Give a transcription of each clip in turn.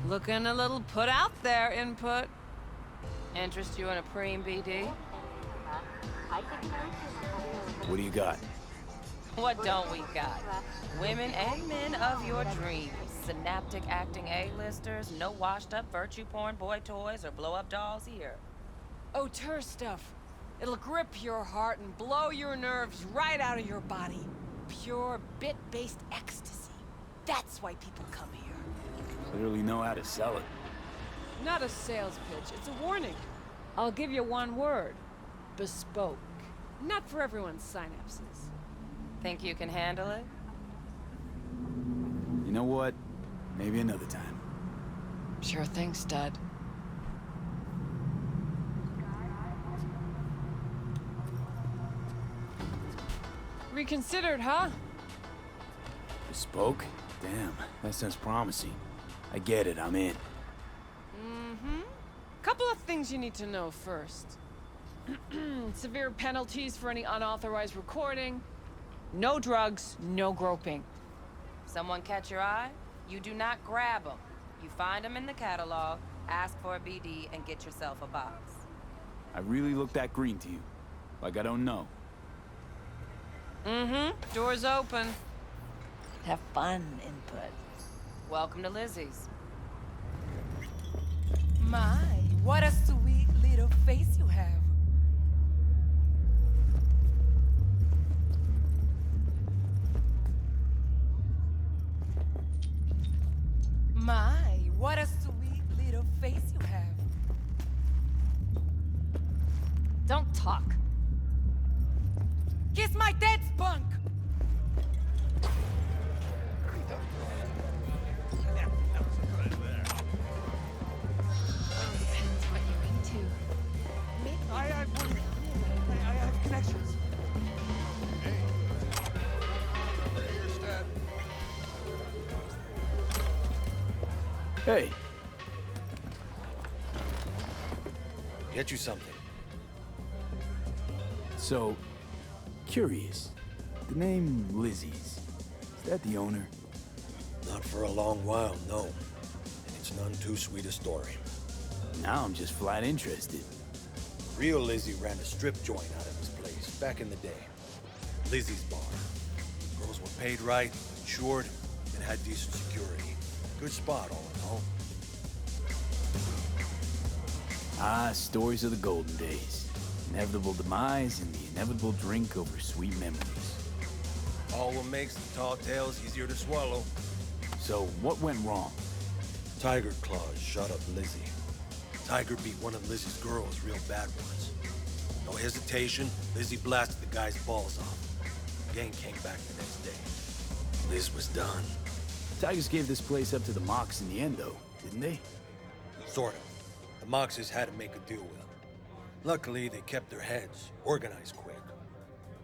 Looking a little put out there, input. Interest you in a preem, BD? What do you got? What don't we got? Women and men of your dreams. Synaptic acting A-listers, no washed-up virtue porn boy toys or blow-up dolls here. Auteur stuff. It'll grip your heart and blow your nerves right out of your body. Pure bit-based ecstasy. That's why people come here. Clearly know how to sell it. Not a sales pitch, it's a warning. I'll give you one word. Bespoke. Not for everyone's synapses. Think you can handle it? You know what? Maybe another time. Sure thing, stud. Reconsidered, huh? Bespoke? Damn, that sounds promising. I get it, I'm in. Mm-hmm. Couple of things you need to know first. Severe penalties for any unauthorized recording. No drugs, no groping. Someone catch your eye? You do not grab them. You find them in the catalog, ask for a BD, and get yourself a box. I really look that green to you. Like I don't know. Mm-hmm. Door's open. Have fun, input. Welcome to Lizzie's. My, what a sweet little face you have. My, what a sweet little face you have. Don't talk. Kiss my dead spunk! Depends what you're into. I have connections. Hey, Get you something. so, curious. The name Lizzie's, is that the owner? Not for a long while, no. And it's none too sweet a story. Now I'm just flat interested. Real Lizzie ran a strip joint out of this place back in the day. Lizzie's bar. Girls were paid right, insured, and had decent security. Good spot, all in all. Ah, stories of the golden days. Inevitable demise and the inevitable drink over sweet memories. All what makes the tall tales easier to swallow. So, what went wrong? Tiger Claws shot up Lizzie. Tiger beat one of Lizzie's girls real bad once. No hesitation, Lizzie blasted the guy's balls off. Gang came back the next day. Liz was done. Tigers gave this place up to the Mox in the end, though, didn't they? Sort of. The Moxes had to make a deal with them. Luckily, they kept their heads, organized quick.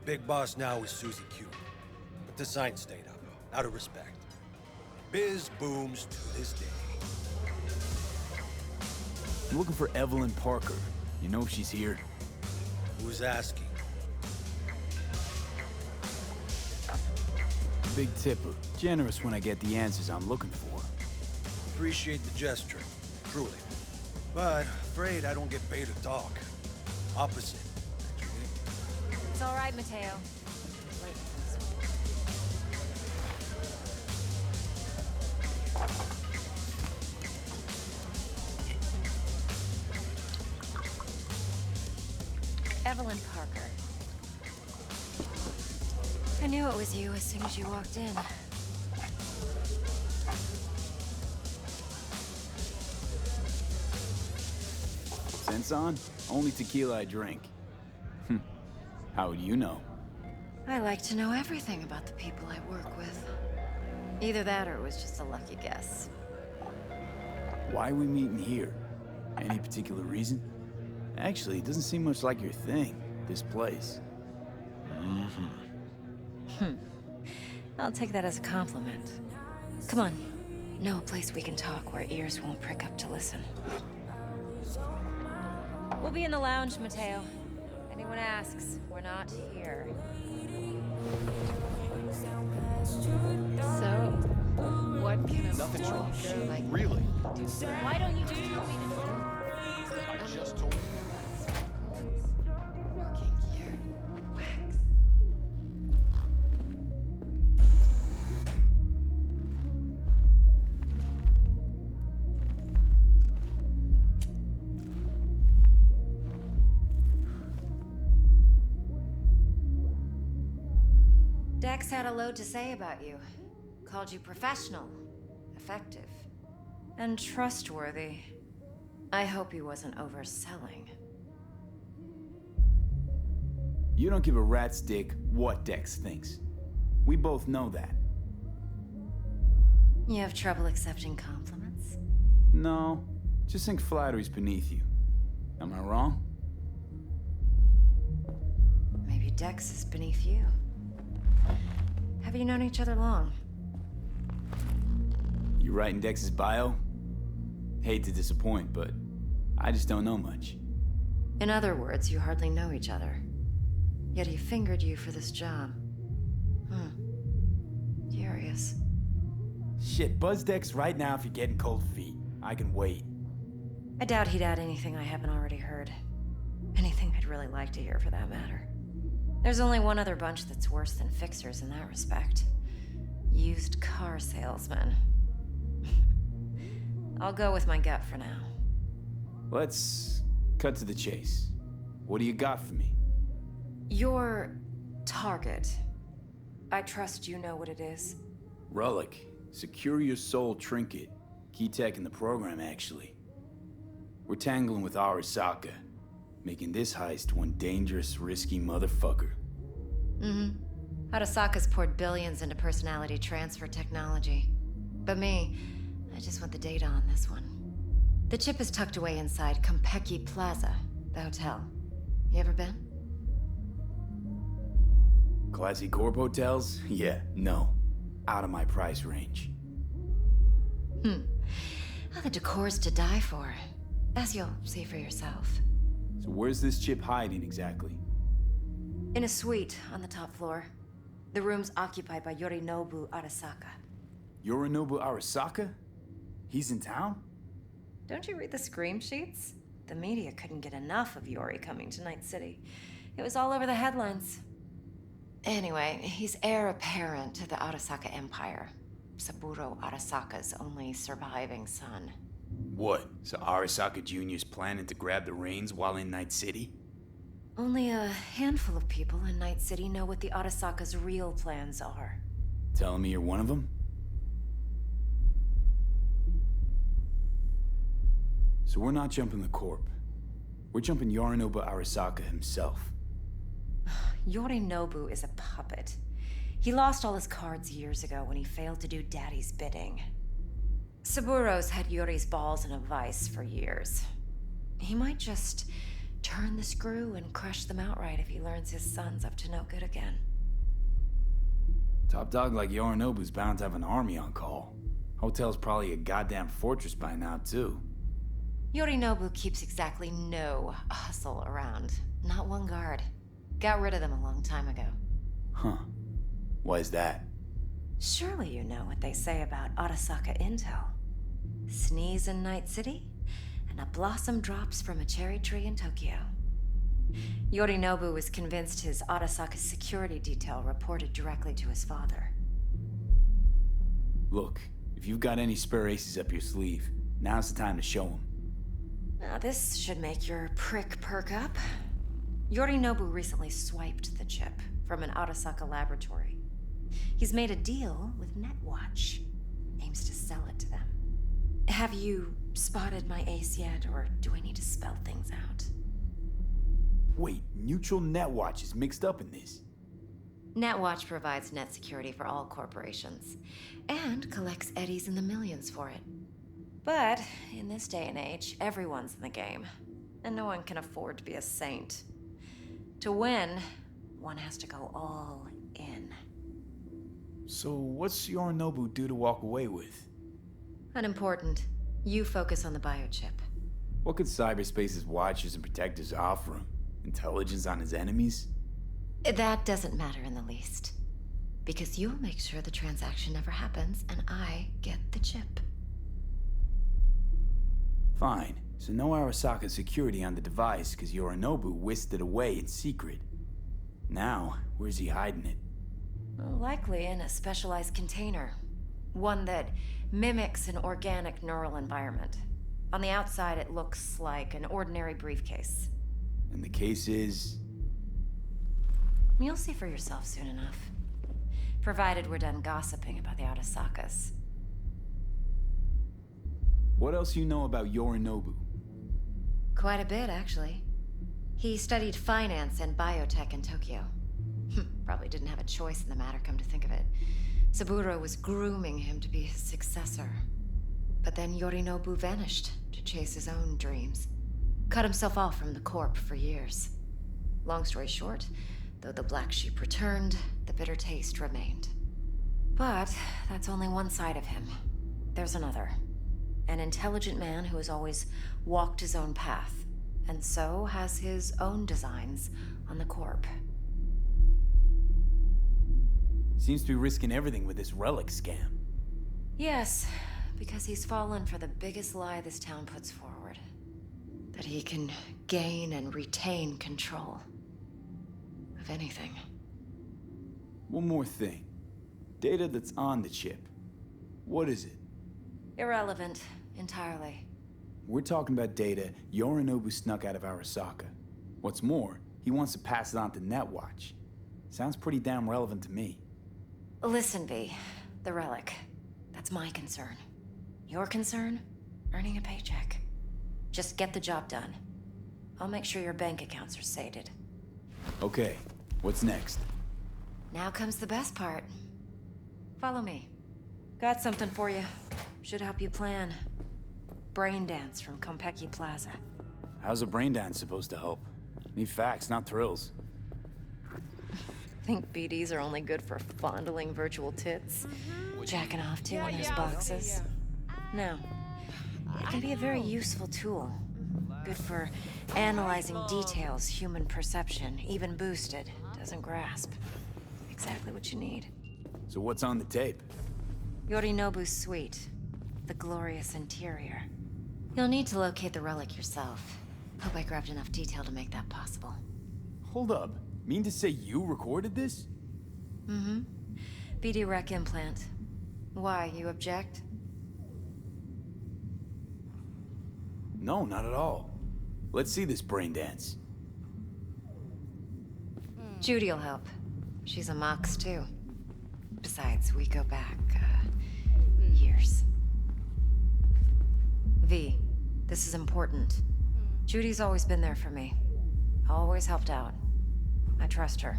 Big boss now is Susie Q. But the sign stayed up, out of respect. Biz booms to this day. I'm looking for Evelyn Parker. You know if she's here? Who's asking? Big tipper. Generous when I get the answers I'm looking for. Appreciate the gesture, truly. But afraid I don't get paid to talk. Opposite, actually. It's all right, Mateo. Evelyn Parker. I knew it was you as soon as you walked in. Sense on? Only tequila I drink. How would you know? I like to know everything about the people I work with. Either that or it was just a lucky guess. Why are we meeting here? Any particular reason? Actually, it doesn't seem much like your thing, this place. I'll take that as a compliment. Come on. Know a place we can talk where ears won't prick up to listen. We'll be in the lounge, Mateo. Anyone asks, we're not here. So, What can a Nothing's boy wrong. show like Really? do? Why don't you do? I just told you. Working here. Wax. Dex had a load to say about you. Called you professional, effective, and trustworthy. I hope he wasn't overselling. You don't give a rat's dick what Dex thinks. We both know that. You have trouble accepting compliments? No, just think flattery's beneath you. Am I wrong? Maybe Dex is beneath you. Have you known each other long? You writing Dex's bio? Hate to disappoint, but I just don't know much. In other words, you hardly know each other. Yet he fingered you for this job. Curious. Shit, buzz Dex right now if you're getting cold feet. I can wait. I doubt he'd add anything I haven't already heard. Anything I'd really like to hear, for that matter. There's only one other bunch that's worse than fixers in that respect. Used car salesmen. I'll go with my gut for now. Let's cut to the chase. What do you got for me? Your target. I trust you know what it is. Relic. Secure your soul trinket. Key tech in the program, actually. We're tangling with Arasaka, making this heist one dangerous, risky motherfucker. Arasaka's poured billions into personality transfer technology. But me, I just want the data on this one. The chip is tucked away inside Kompeki Plaza, the hotel. You ever been? Classy Corp hotels? Yeah, no. Out of my price range. Oh, the decor's to die for. As you'll see for yourself. So where's this chip hiding exactly? In a suite on the top floor. The room's occupied by Yorinobu Arasaka. Yorinobu Arasaka? He's in town? Don't you read the scream sheets? The media couldn't get enough of Yori coming to Night City. It was all over the headlines. Anyway, he's heir apparent to the Arasaka Empire. Saburo Arasaka's only surviving son. What? So Arasaka Jr.'s planning to grab the reins while in Night City? Only a handful of people in Night City know what the Arasaka's real plans are. Telling me you're one of them? So we're not jumping the Corp. We're jumping Yorinobu Arasaka himself. Yorinobu is a puppet. He lost all his cards years ago when he failed to do Daddy's bidding. Saburo's had Yori's balls in a vice for years. He might just turn the screw and crush them outright if he learns his son's up to no good again. Top dog like Yorinobu's bound to have an army on call. Hotel's probably a goddamn fortress by now, too. Yorinobu keeps exactly no hustle around. Not one guard. Got rid of them a long time ago. Huh. Why is that? Surely you know what they say about Arasaka intel. Sneeze in Night City, and a blossom drops from a cherry tree in Tokyo. Yorinobu was convinced his Arasaka security detail reported directly to his father. Look, if you've got any spare aces up your sleeve, now's the time to show them. Now this should make your prick perk up. Yorinobu recently swiped the chip from an Arasaka laboratory. He's made a deal with Netwatch. Aims to sell it to them. Have you spotted my ace yet, or do I need to spell things out? Wait, Neutral Netwatch is mixed up in this. Netwatch provides net security for all corporations, and collects eddies in the millions for it. But in this day and age, everyone's in the game, and no one can afford to be a saint. To win, one has to go all in. So what's Yorinobu due to walk away with? Unimportant. You focus on the biochip. What could cyberspace's watchers and protectors offer him? Intelligence on his enemies? That doesn't matter in the least. Because you'll make sure the transaction never happens, and I get the chip. Fine. So no Arasaka security on the device because Yorinobu whisked it away in secret. Now, where's he hiding it? Likely in a specialized container. One that mimics an organic neural environment. On the outside, it looks like an ordinary briefcase. And the case is... You'll see for yourself soon enough. Provided we're done gossiping about the Arasakas. What else you know about Yorinobu? Quite a bit, actually. He studied finance and biotech in Tokyo. Probably didn't have a choice in the matter, come to think of it. Saburo was grooming him to be his successor. But then Yorinobu vanished to chase his own dreams. Cut himself off from the Corp for years. Long story short, though the black sheep returned, the bitter taste remained. But that's only one side of him. There's another. An intelligent man who has always walked his own path, and so has his own designs on the Corp. Seems to be risking everything with this relic scam. Yes, because he's fallen for the biggest lie this town puts forward. That he can gain and retain control of anything. One more thing. Data that's on the chip. What is it? Irrelevant, entirely. We're talking about data Yorinobu snuck out of Arasaka. What's more, he wants to pass it on to Netwatch. Sounds pretty damn relevant to me. Listen, V. The relic. That's my concern. Your concern? Earning a paycheck. Just get the job done. I'll make sure your bank accounts are sated. Okay, what's next? Now comes the best part. Follow me. Got something for you. Should help you plan. Braindance from Konpeki Plaza. How's a braindance supposed to help? Need facts, not thrills. Think BDs are only good for fondling virtual tits? Jacking off to in those boxes? No. It can be a very useful tool. Good for analyzing details human perception, even boosted, doesn't grasp. Exactly what you need. So what's on the tape? Yorinobu's suite. The glorious interior. You'll need to locate the relic yourself. Hope I grabbed enough detail to make that possible. Hold up. Mean to say you recorded this? Mm-hmm. BD rec implant. Why, you object? No, not at all. Let's see this braindance. Judy'll help. She's a Mox, too. Besides, we go back, years. V, this is important. Judy's always been there for me. Always helped out. I trust her.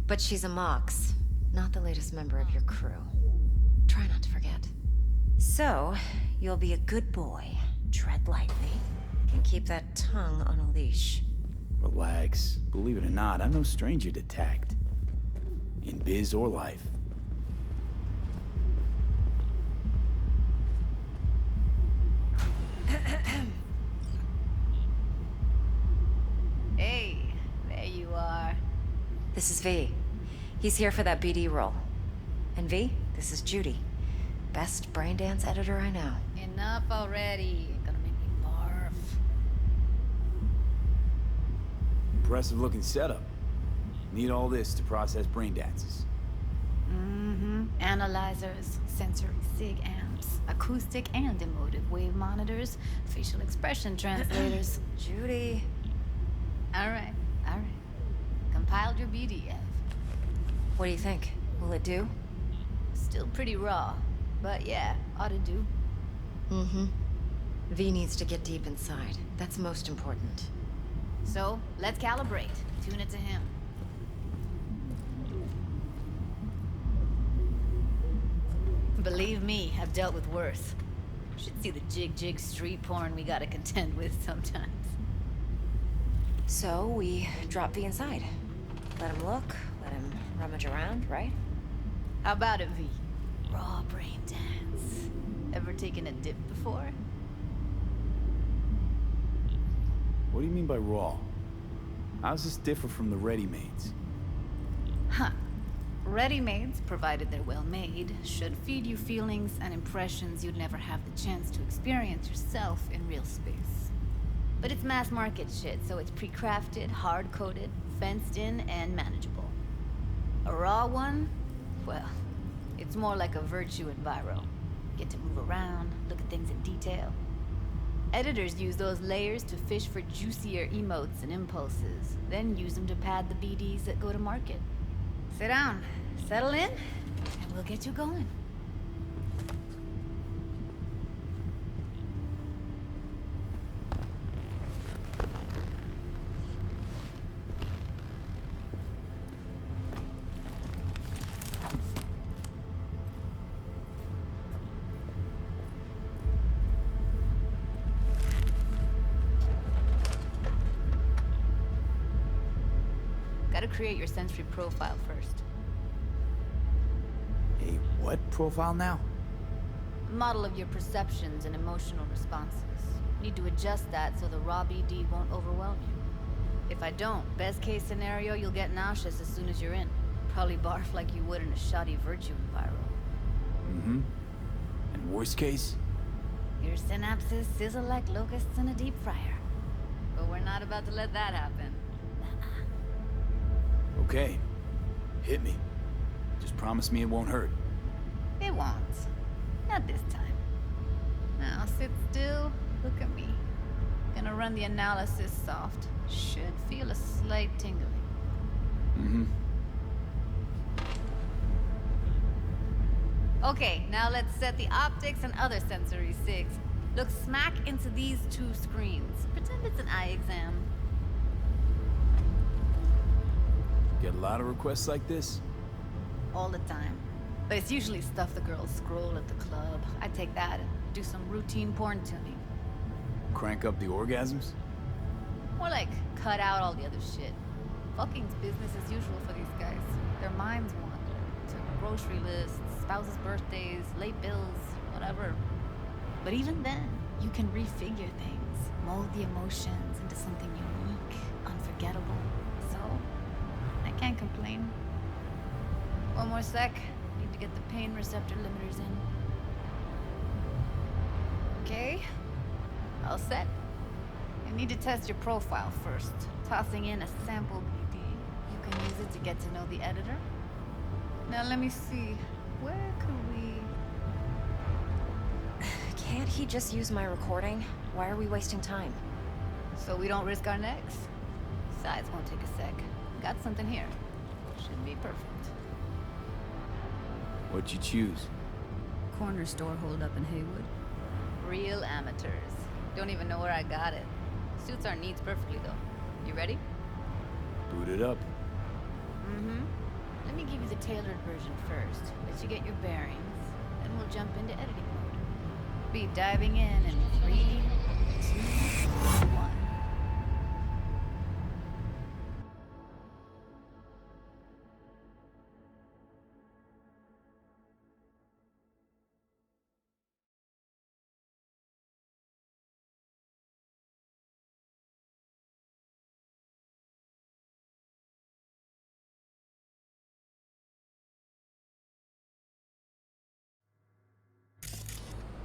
But she's a Mox, not the latest member of your crew. Try not to forget. So, you'll be a good boy, tread lightly, and keep that tongue on a leash. Relax. Believe it or not, I'm no stranger to tact. In biz or life. Hey, there you are. This is V. He's here for that BD role. And V, this is Judy. Best braindance editor I know. Enough already. Gonna make me barf. Impressive looking setup. Need all this to process braindances. Analyzers, sensory sig amps, acoustic and emotive wave monitors, facial expression translators. Judy. Alright. Compiled your BDF. What do you think? Will it do? Still pretty raw, but yeah, ought to do. Mm-hmm. V needs to get deep inside. That's most important. So, let's calibrate. Tune it to him. Believe me, I've dealt with worse. Should see the jig street porn we gotta contend with sometimes. So, we drop V inside. Let him look, let him rummage around, right? How about it, V? Raw brain dance. Ever taken a dip before? What do you mean by raw? How's this differ from the ready-mades? Huh. Ready-mades, provided they're well made, should feed you feelings and impressions you'd never have the chance to experience yourself in real space. But it's mass market shit, so it's pre-crafted, hard-coded, fenced in, and manageable. A raw one? Well, it's more like a virtue enviro. Get to move around, look at things in detail. Editors use those layers to fish for juicier emotes and impulses, then use them to pad the BDs that go to market. Sit down, settle in, and we'll get you going. Gotta create your sensory profile first. A what profile now? A model of your perceptions and emotional responses. Need to adjust that so the raw BD won't overwhelm you. If I don't, best case scenario, you'll get nauseous as soon as you're in. Probably barf like you would in a shoddy virtue enviro. Mm-hmm. And worst case? Your synapses sizzle like locusts in a deep fryer. But we're not about to let that happen. Okay. Hit me. Just promise me it won't hurt. It won't. Not this time. Now sit still, look at me. Gonna run the analysis soft. Should feel a slight tingling. Mm-hmm. Okay, now let's set the optics and other sensory sigs. Look smack into these two screens. Pretend it's an eye exam. Get a lot of requests like this? All the time. But it's usually stuff the girls scroll at the club. I take that and do some routine porn tuning. Crank up the orgasms? More like cut out all the other shit. Fucking's business as usual for these guys. Their minds wander to grocery lists, spouses' birthdays, late bills, whatever. But even then, you can refigure things, mold the emotions into something unique, unforgettable. So, I can't complain. One more sec. Need to get the pain receptor limiters in. Okay. All set. I need to test your profile first. Tossing in a sample BD. You can use it to get to know the editor. Now let me see. Where could we... Can't he just use my recording? Why are we wasting time? So we don't risk our necks? Besides, won't take a sec. Got something here. Should be perfect. What'd you choose? Corner store holdup in Haywood. Real amateurs. Don't even know where I got it. Suits our needs perfectly, though. You ready? Boot it up. Mm-hmm. Let me give you the tailored version first. Let you get your bearings. Then we'll jump into editing mode. Be diving in 3, 2, 1.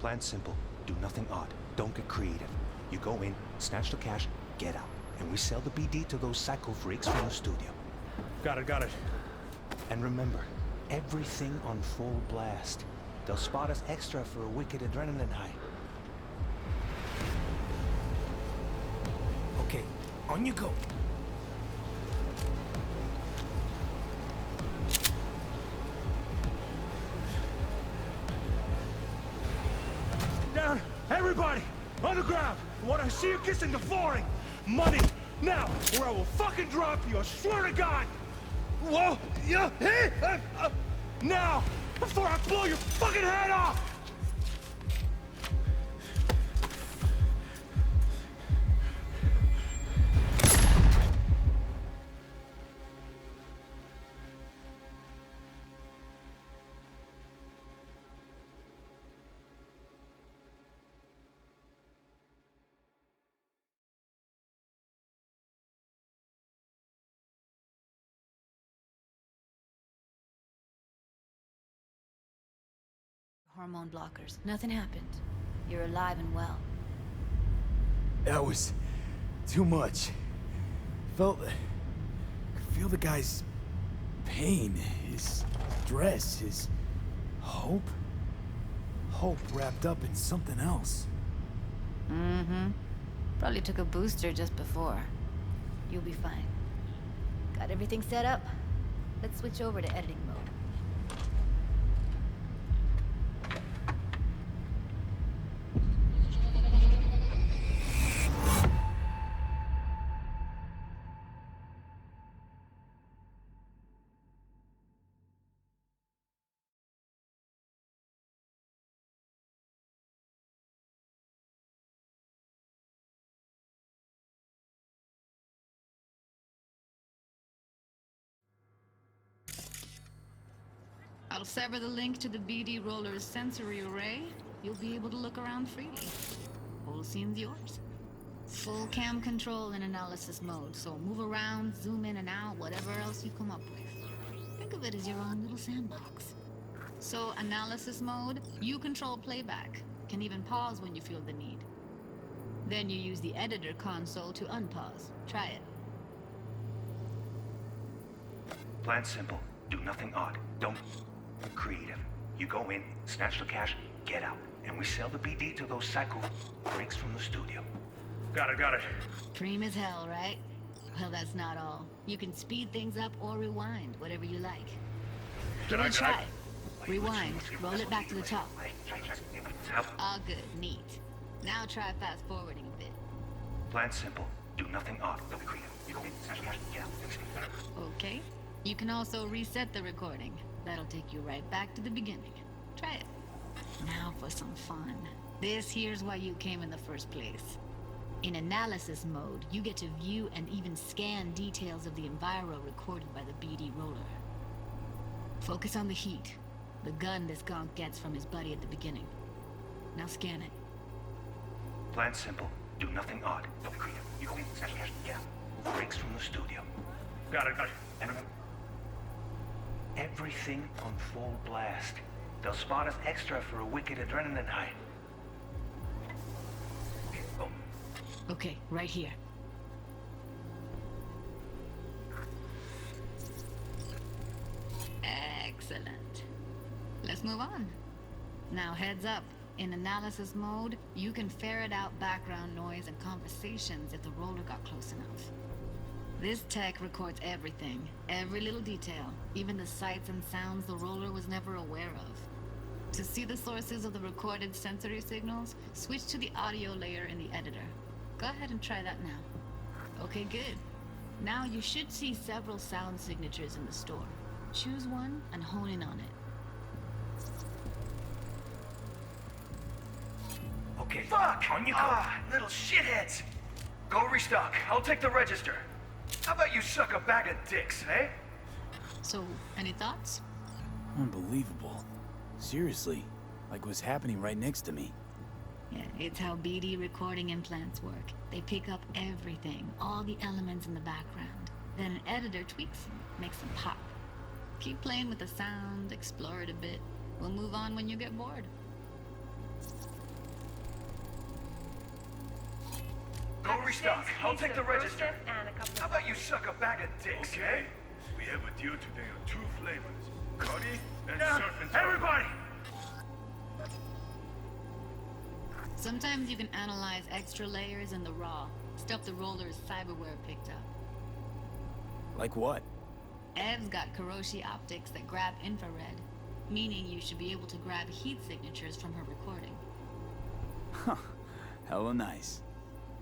Plan's simple. Do nothing odd. Don't get creative. You go in, snatch the cash, get out. And we sell the BD to those psycho freaks from the studio. Got it. And remember, everything on full blast. They'll spot us extra for a wicked adrenaline high. Okay, on you go. Down! Everybody! On the ground! I want to see you kissing the flooring! Money! Now! Or I will fucking drop you! I swear to God! Whoa! Yeah! Hey! Now! Before I blow your fucking head off! Hormone blockers. Nothing happened. You're alive and well. That was too much. Could feel the guy's pain, his stress, his hope. Hope wrapped up in something else. Mm-hmm. Probably took a booster just before. You'll be fine. Got everything set up? Let's switch over to editing mode. I'll sever the link to the BD Roller's sensory array. You'll be able to look around freely. Whole scene's yours. Full cam control in analysis mode, so move around, zoom in and out, whatever else you come up with. Think of it as your own little sandbox. So, analysis mode, you control playback. Can even pause when you feel the need. Then you use the editor console to unpause. Try it. Plan simple. Do nothing odd. Don't get creative. You go in, snatch the cash, get out. And we sell the BD to those psycho freaks from the studio. Got it. Preem as hell, right? Well, that's not all. You can speed things up or rewind, whatever you like. Give it a try. Rewind. Roll it back to the top. All good. Neat. Now try fast forwarding a bit. Plan simple. Do nothing odd. Don't be creative. You go in, snatch the cash, get out. Okay. You can also reset the recording. That'll take you right back to the beginning. Try it. Now for some fun. This here's why you came in the first place. In analysis mode, you get to view and even scan details of the enviro recorded by the BD Roller. Focus on the heat, the gun this gonk gets from his buddy at the beginning. Now scan it. Plan simple. Do nothing odd. Don't be creative. You go in, snatch the cash, get out. Freaks from the studio. Got it. And everything on full blast. They'll spot us extra for a wicked adrenaline high. Oh. Okay, right here. Excellent. Let's move on. Now heads up. In analysis mode, you can ferret out background noise and conversations if the roller got close enough. This tech records everything, every little detail, even the sights and sounds the roller was never aware of. To see the sources of the recorded sensory signals, switch to the audio layer in the editor. Go ahead and try that now. Okay, good. Now you should see several sound signatures in the store. Choose one and hone in on it. Okay. Fuck! On you go. Little shitheads! Go restock. I'll take the register. How about you suck a bag of dicks, eh? So, any thoughts? Unbelievable. Seriously, like what's happening right next to me. Yeah, it's how BD recording implants work. They pick up everything, all the elements in the background. Then an editor tweaks them, makes them pop. Keep playing with the sound, explore it a bit. We'll move on when you get bored. Go restock. I'll take the register. How about you suck a bag of dicks, eh? We have a deal today on 2 flavors. Cuddy and surf and turf. Everybody! Sometimes you can analyze extra layers in the raw, stuff the roller's cyberware picked up. Like what? Ev's got Kiroshi optics that grab infrared, meaning you should be able to grab heat signatures from her recording. Huh. Hella nice.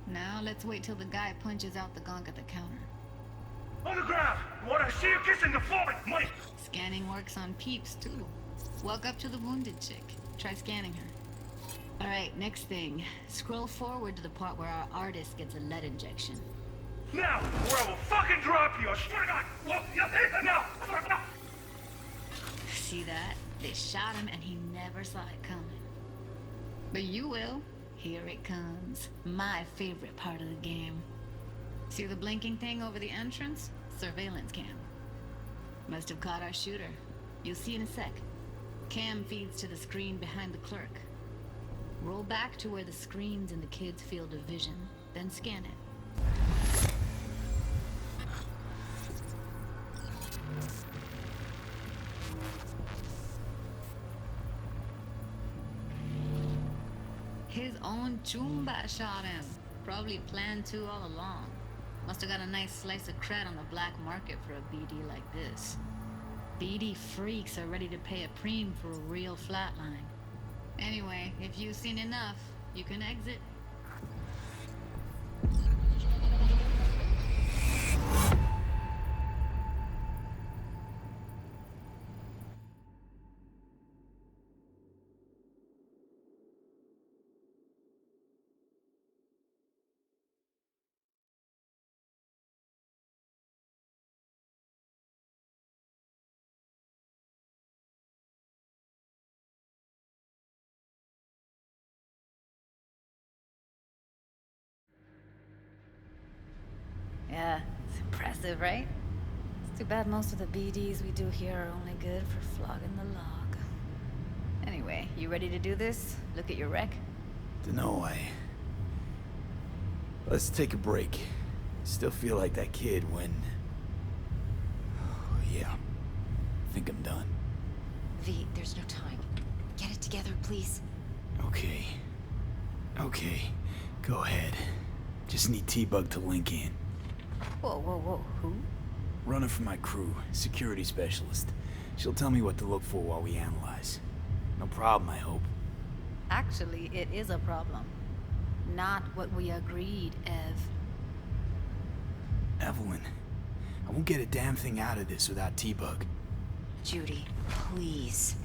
Now let's wait till the guy punches out the gonk at the counter. On the ground! Wanna see you kissing the floor? Money! Scanning works on peeps, too. Walk up to the wounded chick. Try scanning her. Alright, next thing. Scroll forward to the part where our artist gets a lead injection. Now, or I will fucking drop you! I swear to God! Well, now! See that? They shot him and he never saw it coming. But you will. Here it comes. My favorite part of the game. See the blinking thing over the entrance? Surveillance cam. Must have caught our shooter. You'll see in a sec. cam feeds to the screen behind the clerk. Roll back to where the screen's in the kid's field of vision, then scan it. His own Chumba shot him. Probably planned to all along. Must have got a nice slice of cred on the black market for a BD like this. BD freaks are ready to pay a preem for a real flatline. Anyway, if you've seen enough, you can exit. Yeah, it's impressive, right? It's too bad most of the BDs we do here are only good for flogging the log. Anyway, you ready to do this? Look at your wreck? Dunno, Let's take a break. Still feel like that kid when... yeah. I think I'm done. V, there's no time. Get it together, please. Okay. Okay. Go ahead. Just need T-Bug to link in. Whoa, who? Runner for my crew, security specialist. She'll tell me what to look for while we analyze. No problem, I hope. Actually, it is a problem. Not what we agreed, Ev. Evelyn, I won't get a damn thing out of this without T-Bug. Judy, please.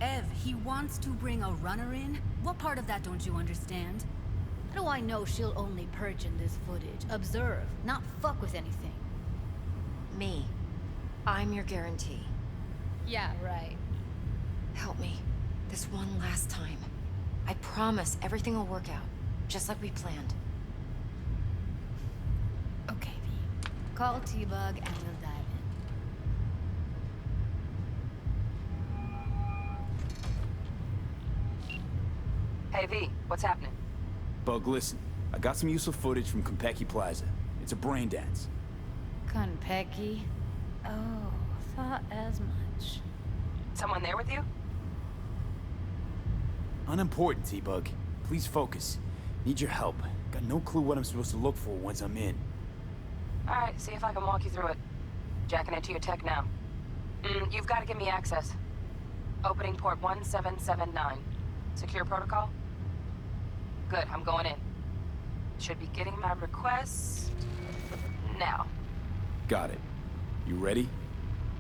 Ev, he wants to bring a runner in? What part of that don't you understand? How do I know she'll only perch in this footage? Observe, not fuck with anything. Me. I'm your guarantee. Yeah, right. Help me. This one last time. I promise everything will work out. Just like we planned. Okay, V. Call T-Bug and we'll dive in. Hey, V, what's happening? Bug, listen. I got some useful footage from Konpeki Plaza. It's a Braindance. Konpeki? Oh, thought as much. Someone there with you? Unimportant, T-Bug. Please focus. Need your help. Got no clue what I'm supposed to look for once I'm in. Alright, see if I can walk you through it. Jacking into your tech now. You've got to give me access. Opening port 1779. Secure protocol? Good, I'm going in. Should be getting my request... now. Got it. You ready?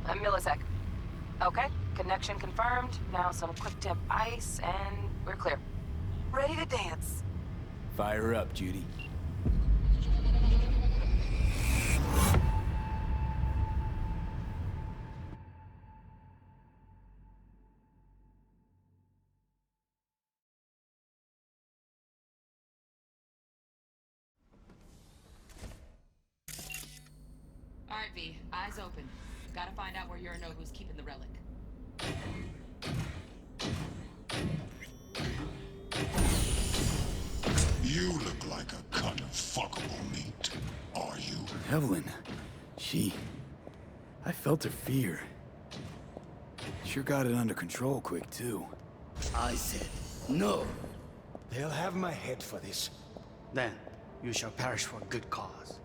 A millisec. Okay, connection confirmed. Now some quick tip ice, and we're clear. Ready to dance. Fire her up, Judy. Alright, V, eyes open. Gotta find out where Yorinobu's keeping the relic. You look like a cut of fuckable meat, are you? Evelyn, I felt her fear. Sure got it under control quick, too. I said, no. They'll have my head for this. Then, you shall perish for a good cause.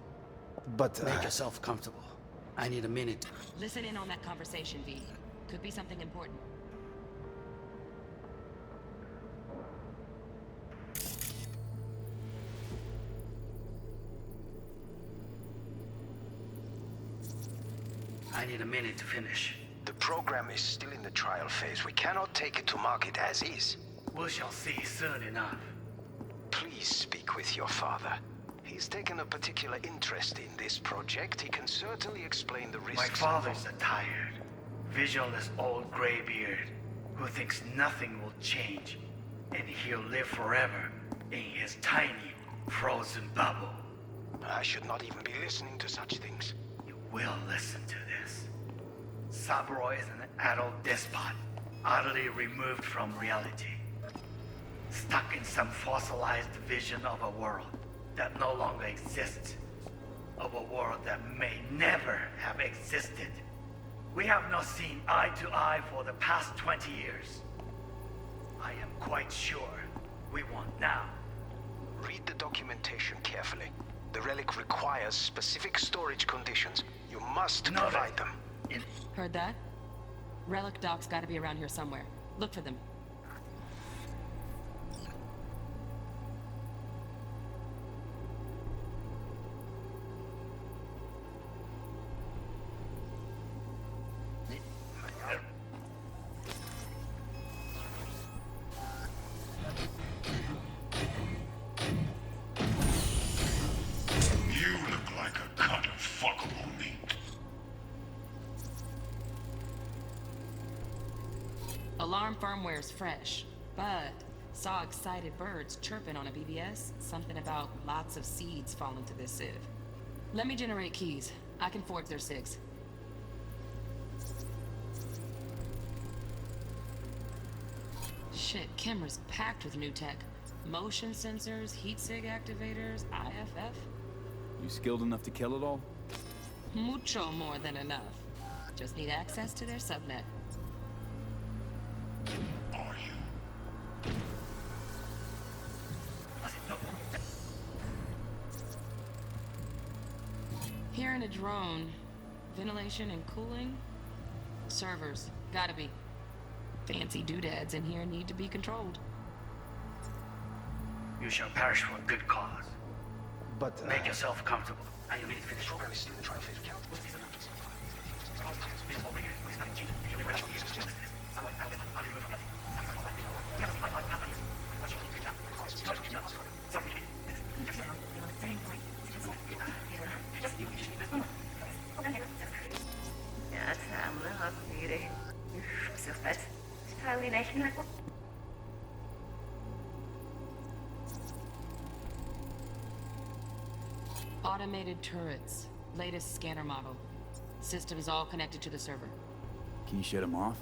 But, Make yourself comfortable. I need a minute. Listen in on that conversation, V. Could be something important. I need a minute to finish. The program is still in the trial phase. We cannot take it to market as is. We shall see soon enough. Please speak with your father. He's taken a particular interest in this project. He can certainly explain the risks. My father's a tired, visionless old graybeard who thinks nothing will change, and he'll live forever in his tiny, frozen bubble. I should not even be listening to such things. You will listen to this. Saburo is an adult despot, utterly removed from reality, stuck in some fossilized vision of a world that no longer exists, of a world that may never have existed. We have not seen eye to eye for the past 20 years. I am quite sure we won't now. Read the documentation carefully. The relic requires specific storage conditions. You must provide them. Heard that? Relic docs gotta be around here somewhere. Look for them. You look like a cut of fuckable meat. Alarm firmware's fresh, but saw excited birds chirping on a BBS. Something about lots of seeds falling to this sieve. Let me generate keys. I can forge their SIGs. Shit, camera's packed with new tech. Motion sensors, heat sig activators, IFF. You skilled enough to kill it all? Mucho more than enough. Just need access to their subnet. Are you? Hearing a drone. Ventilation and cooling? Servers. Gotta be. Fancy doodads in here need to be controlled. You shall perish for a good cause. But Make yourself comfortable. Automated turrets. Latest scanner model. System's all connected to the server. Can you shut them off?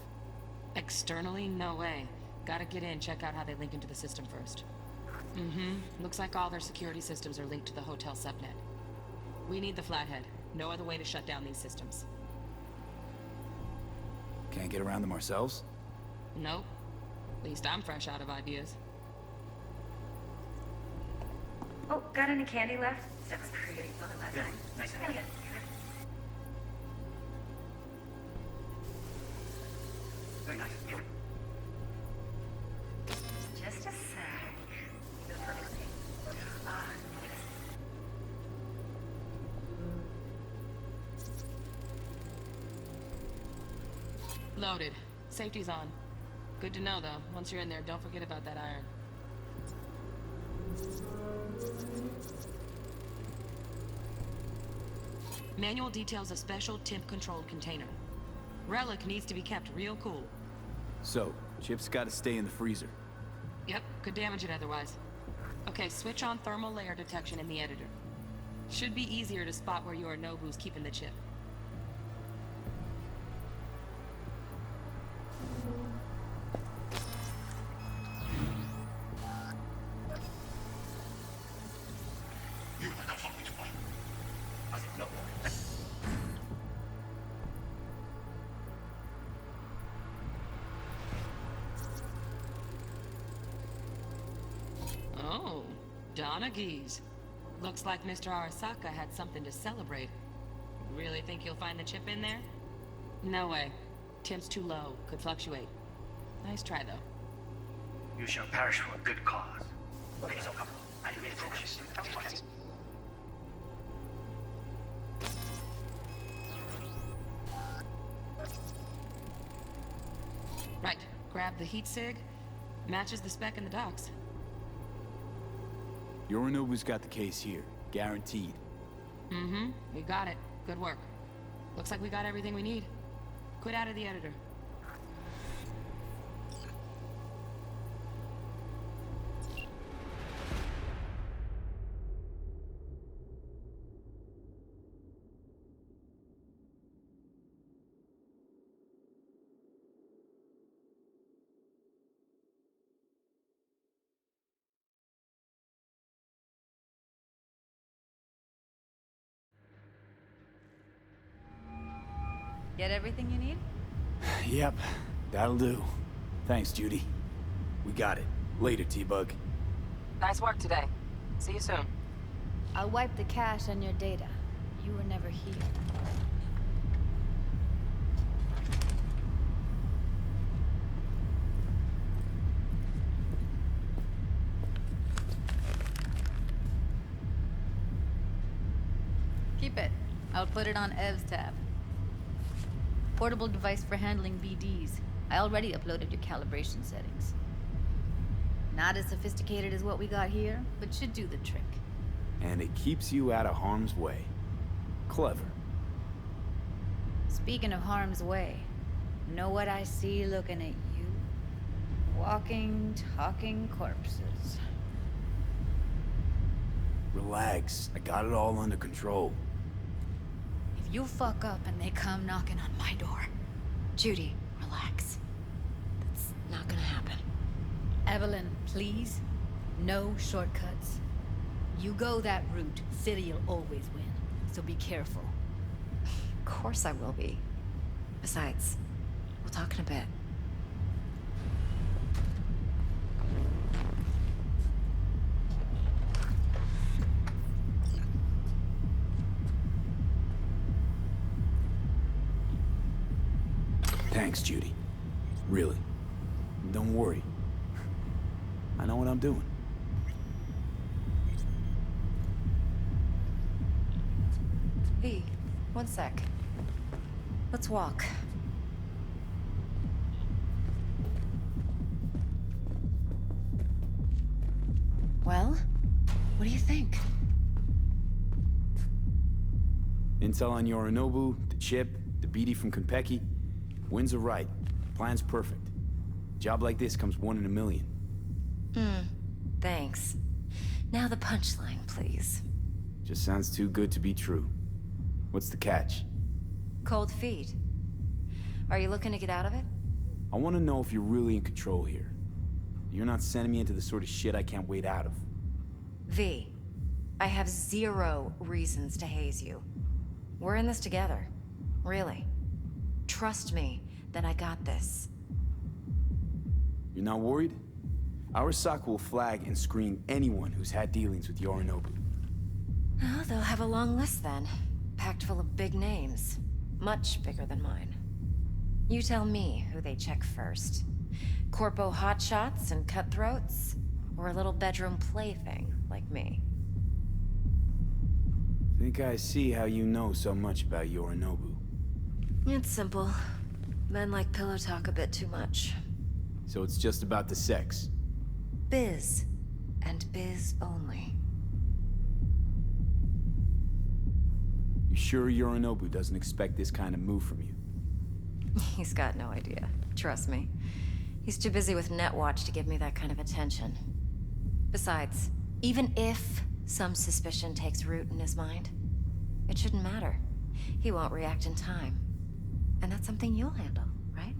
Externally, no way. Gotta get in, check out how they link into the system first. Looks like all their security systems are linked to the hotel subnet. We need the flathead. No other way to shut down these systems. Can't get around them ourselves? Nope. At least I'm fresh out of ideas. Oh, got any candy left? That was pretty fun last night. Nice. Very nice. Just a sec. The perfect thing. Loaded. Safety's on. Good to know, though. Once you're in there, don't forget about that iron. Manual details a special temp-controlled container. Relic needs to be kept real cool. So, Chip's gotta stay in the freezer. Yep, could damage it otherwise. Okay, switch on thermal layer detection in the editor. Should be easier to spot where Yorinobu's keeping the chip. You like a fucking spy. Oh, Donaghys. Looks like Mr. Arasaka had something to celebrate. Really think you'll find the chip in there? No way. Temp's too low. Could fluctuate. Nice try, though. You shall perish for a good cause. Make yourself comfortable. I do really focus. Right. Grab the heat sig. Matches the spec in the docs. Yorinobu's got the case here. Guaranteed. We got it. Good work. Looks like we got everything we need. Quit out of the editor. Get everything you need? Yep, that'll do. Thanks, Judy. We got it. Later, T-Bug. Nice work today. See you soon. I'll wipe the cache on your data. You were never here. Keep it. I'll put it on Ev's tab. Portable device for handling BDs. I already uploaded your calibration settings. Not as sophisticated as what we got here, but should do the trick. And it keeps you out of harm's way. Clever. Speaking of harm's way, know what I see looking at you? Walking, talking corpses. Relax. I got it all under control. If you fuck up and they come knocking on my door... Judy, relax. That's not gonna happen. Evelyn, please. No shortcuts. You go that route, City'll always win. So be careful. Of course I will be. Besides, we'll talk in a bit. Thanks, Judy. Really. Don't worry. I know what I'm doing. Hey, one sec. Let's walk. Well, what do you think? Intel on Yorinobu, the chip, the BD from Konpeki. Winds are right. Plan's perfect. Job like this comes 1 in a million. Thanks. Now the punchline, please. Just sounds too good to be true. What's the catch? Cold feet. Are you looking to get out of it? I want to know if you're really in control here. You're not sending me into the sort of shit I can't wait out of. V, I have 0 reasons to haze you. We're in this together. Really. Trust me that I got this. You're not worried? Arasaka will flag and screen anyone who's had dealings with Yorinobu. Oh, they'll have a long list then. Packed full of big names. Much bigger than mine. You tell me who they check first. Corpo hotshots and cutthroats? Or a little bedroom plaything like me? Think I see how you know so much about Yorinobu. It's simple. Men like pillow talk a bit too much. So it's just about the sex? Biz. And biz only. You sure Yorinobu doesn't expect this kind of move from you? He's got no idea. Trust me. He's too busy with Netwatch to give me that kind of attention. Besides, even if some suspicion takes root in his mind, it shouldn't matter. He won't react in time. And that's something you'll handle, right?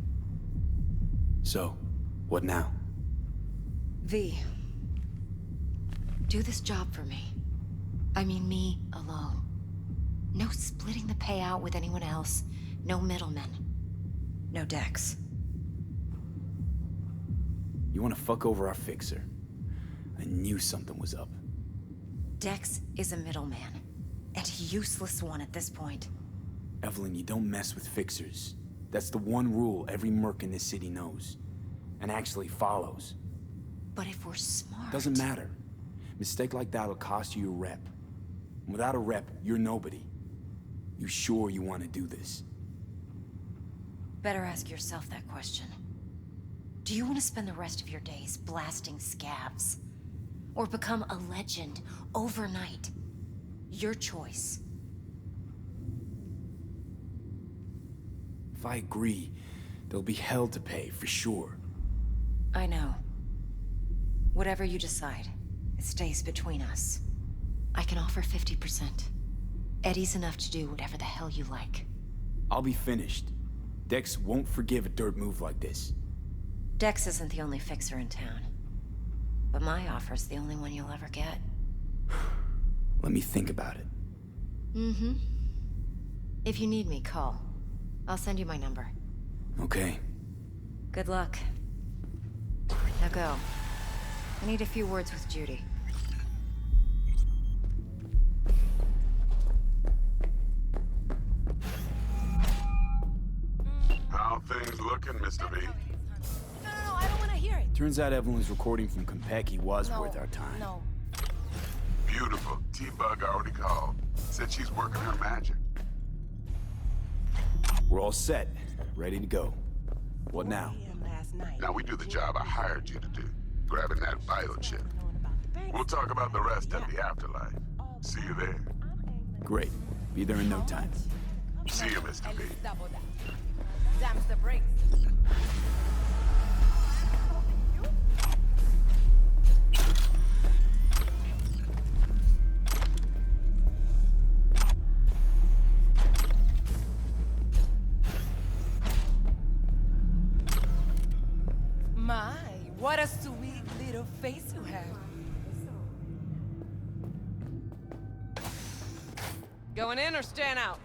So, what now? V. Do this job for me. I mean me alone. No splitting the payout with anyone else. No middlemen. No Dex. You want to fuck over our fixer? I knew something was up. Dex is a middleman. And a useless one at this point. Evelyn, you don't mess with fixers. That's the one rule every merc in this city knows. And actually follows. But if we're smart... Doesn't matter. Mistake like that'll cost you your rep. And without a rep, you're nobody. You sure you want to do this? Better ask yourself that question. Do you want to spend the rest of your days blasting scabs? Or become a legend overnight? Your choice. If I agree, there'll be hell to pay, for sure. I know. Whatever you decide, it stays between us. I can offer 50%. Eddie's enough to do whatever the hell you like. I'll be finished. Dex won't forgive a dirt move like this. Dex isn't the only fixer in town. But my offer's the only one you'll ever get. Let me think about it. Mm-hmm. If you need me, call. I'll send you my number. Okay. Good luck. Now go. I need a few words with Judy. How things looking, Mr. B? No, I don't want to hear it. Turns out Evelyn's recording from Kompeki was worth our time. No. Beautiful. T-Bug already called. Said she's working her magic. We're all set. Ready to go. What now? Now we do the job I hired you to do. Grabbing that vital chip. We'll talk about the rest in the afterlife. See you there. Great. Be there in no time. See you, Mr. B. Damns the brakes. My, what a sweet little face you have. Going in or staying out?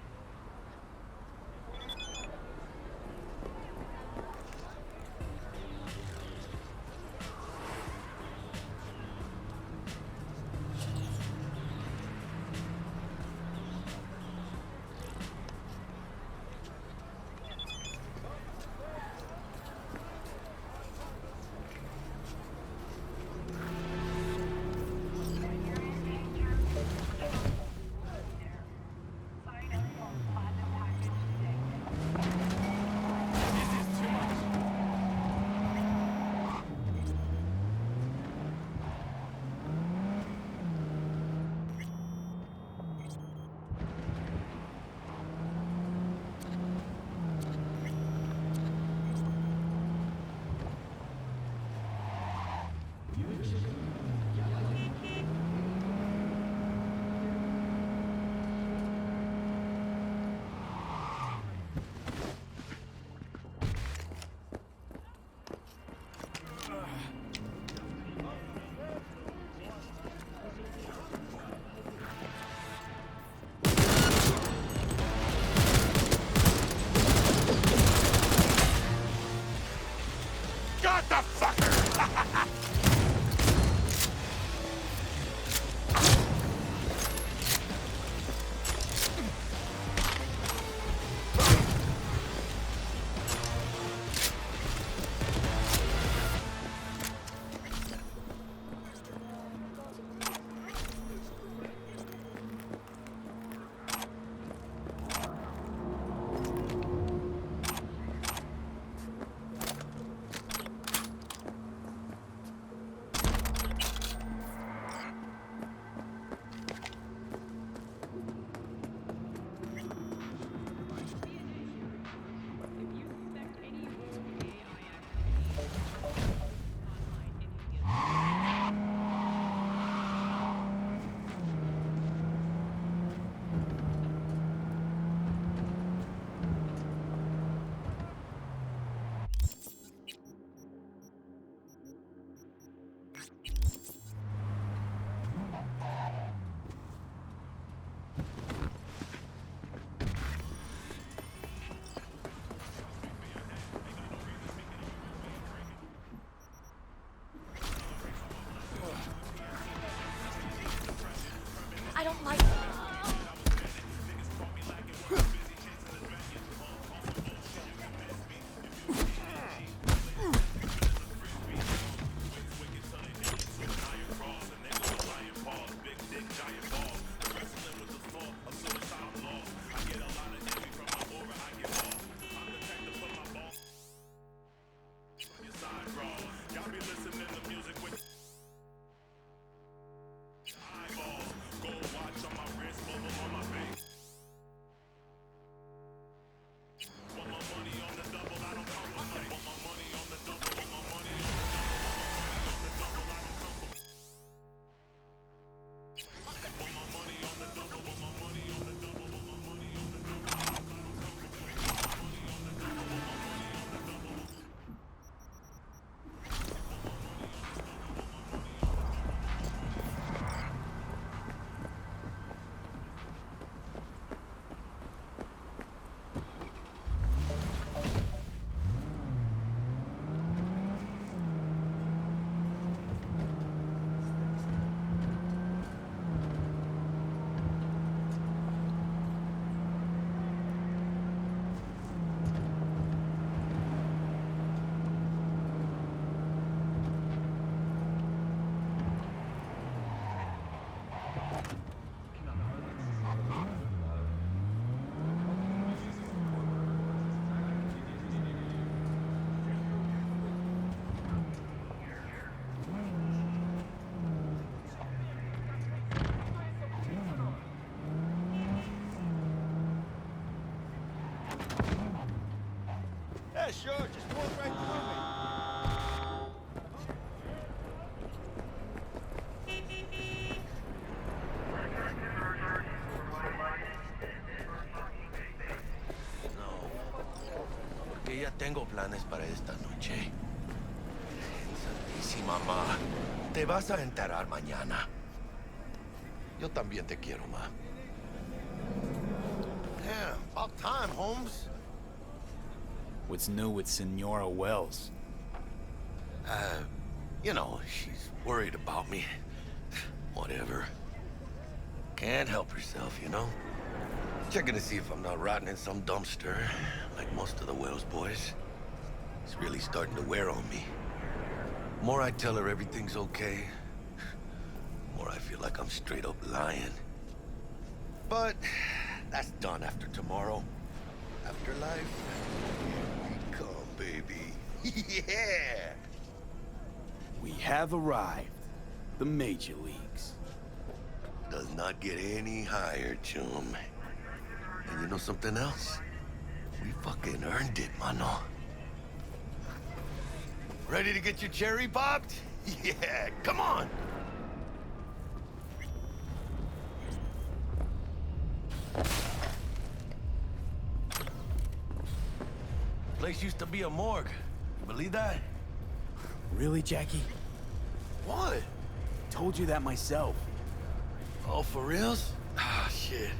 Got the fucker! I don't like Go watch on my Yeah, sure. Just walk right through me. Que ya tengo planes para esta noche. Santísima mamá. Te vas a enterar mañana. Yo también te quiero, ma. Yeah, about time, Holmes. What's new with Senora Wells? You know, she's worried about me. Whatever. Can't help herself, you know? Checking to see if I'm not rotting in some dumpster, like most of the Wells boys. It's really starting to wear on me. The more I tell her everything's okay, the more I feel like I'm straight up lying. But that's done after tomorrow. Afterlife, here we come, baby. Yeah! We have arrived. The major leagues. Does not get any higher, chum. And you know something else? We fucking earned it, mano. Ready to get your cherry popped? Yeah, come on! Place used to be a morgue. You believe that? Really, Jackie? What? Told you that myself. Oh, for reals? Ah, shit.